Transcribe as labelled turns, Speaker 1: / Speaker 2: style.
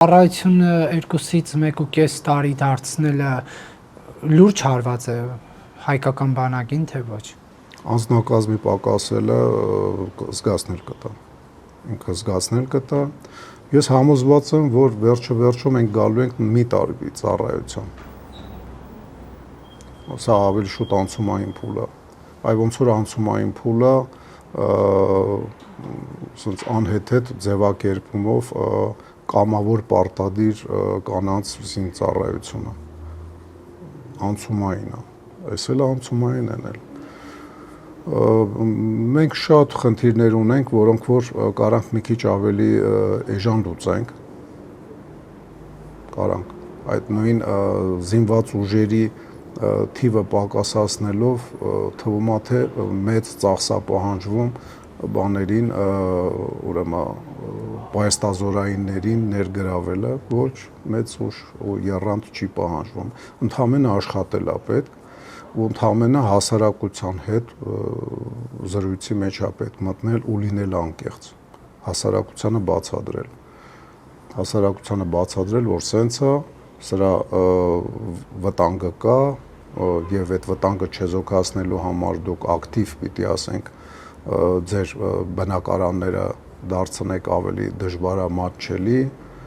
Speaker 1: Ծառայությունը 2-1.5 տարի դարձնելը լուրջ հարված է հայկական բանակին, թե ոչ։
Speaker 2: Անձնակազմի պակասելը զգացնել կտա։ Ինքը զգացնել կտա։ Ես համոզված եմ, որ վերջը մենք գալու ենք մի տարի ծառայության։ Սա ավելի շուտ անցումային փուլ է։ Այ ոնց որ անցումային փուլը ասենց անհեթեթ ձևակերպումով կամավոր պարտադիր կանանց զինծառայությունը անցումային է, այս էլ անցումային են էլ։ Մենք շատ խնդիրներ ունենք, որոնք որ կարանք մի քիչ ավելի էժան լուծենք, կարանք այդ նույն զինված ուժերի թիվը պակասացնելով թվում է թե մեծ ծախսապահանջվում բաներին, ուրեմն պայստազորայիններին ներգրավելը ոչ մեծ ուժ ու եռանդ չի պահանջվում, ընդհանրապես աշխատել է պետք ու ընդհանրապես հասարակության հետ զրույցի մեջ է պետք մտնել ու լինել անկեղծ, հասարակությանը բացատրել, որ սենց է, սրա վտանգը կա եւ այդ վտանգը չեզոքացնելու համար դուք ակտիվ պիտի ասենք ձեր բնակարանները դարձնեք ավելի դժվարամատչելի